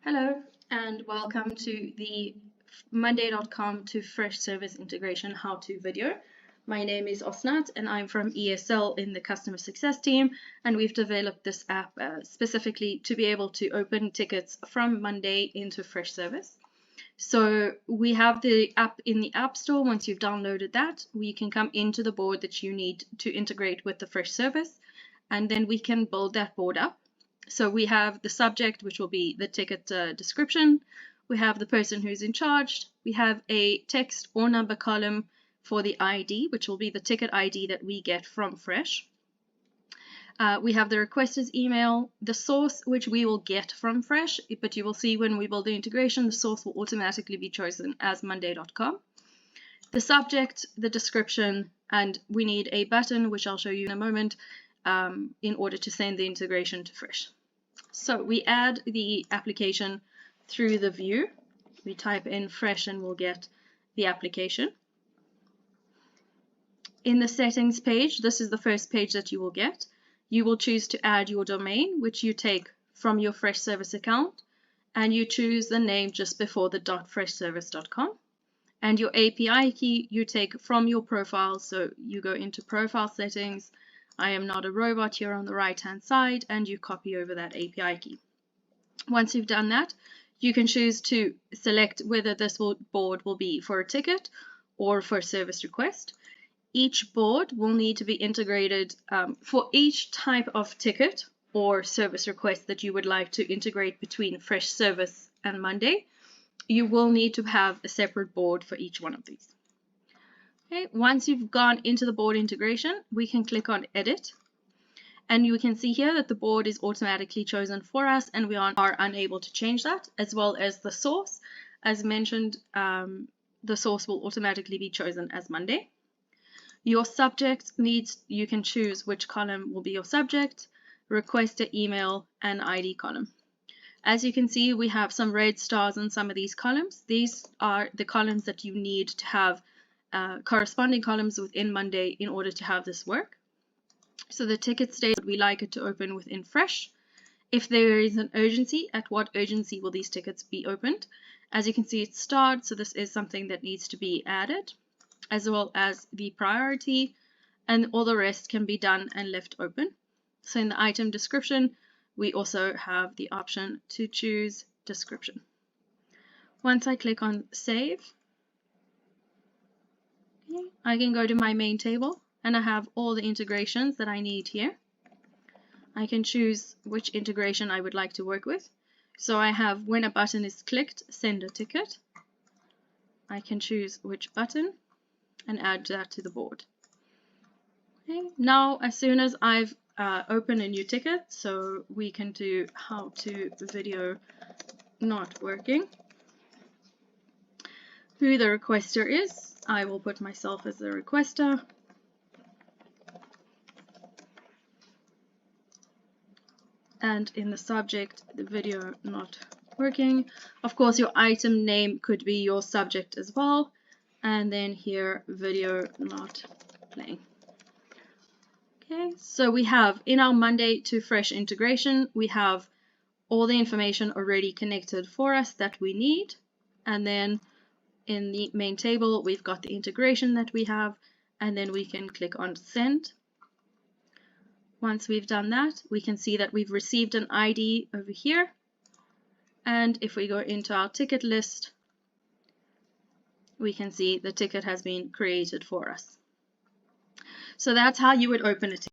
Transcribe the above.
Hello and welcome to the Monday.com to FreshService integration how-to video. My name is Osnat and I'm from ESL in the customer success team, and we've developed this app specifically to be able to open tickets from Monday into FreshService. So we have the app in the App Store. Once you've downloaded that, we can come into the board that you need to integrate with the FreshService, and then we can build that board up. So we have the subject, which will be the ticket description. We have the person who's in charge. We have a text or number column for the ID, which will be the ticket ID that we get from Fresh. We have the requester's email, the source, which we will get from Fresh, but you will see when we build the integration, the source will automatically be chosen as Monday.com. The subject, the description, and we need a button, which I'll show you in a moment, in order to send the integration to Fresh. So we add the application through the view. We type in Fresh and we'll get the application. In the settings page, this is the first page that you will get. You will choose to add your domain, which you take from your FreshService account, and you choose the name just before the .freshservice.com. And your API key you take from your profile, so you go into profile settings. I am not a robot here on the right hand side, and you copy over that API key. Once you've done that, you can choose to select whether this board will be for a ticket or for a service request. Each board will need to be integrated for each type of ticket or service request that you would like to integrate between FreshService and Monday. You will need to have a separate board for each one of these. Okay, once you've gone into the board integration, we can click on Edit, and you can see here that the board is automatically chosen for us, and we are unable to change that, as well as the source. As mentioned, the source will automatically be chosen as Monday. Your subject you can choose which column will be your subject, requester, email, and ID column. As you can see, we have some red stars on some of these columns. These are the columns that you need to have corresponding columns within Monday in order to have this work. So the ticket states we like it to open within Fresh. If there is an urgency, at what urgency will these tickets be opened? As you can see, it's starred, so this is something that needs to be added, as well as the priority, and all the rest can be done and left open. So in the item description, we also have the option to choose description. Once I click on save, I can go to my main table and I have all the integrations that I need here. I can choose which integration I would like to work with. So I have when a button is clicked, send a ticket. I can choose which button and add that to the board. Okay. Now, as soon as I've opened a new ticket, so we can do how to video not working, who the requester is, I will put myself as the requester. And in the subject, the video not working. Of course, your item name could be your subject as well. And then here, video not playing. Okay, so we have in our Monday to Fresh integration, we have all the information already connected for us that we need. And then in the main table, we've got the integration that we have, and then we can click on send. Once we've done that, we can see that we've received an ID over here. And if we go into our ticket list, we can see the ticket has been created for us. So that's how you would open a ticket.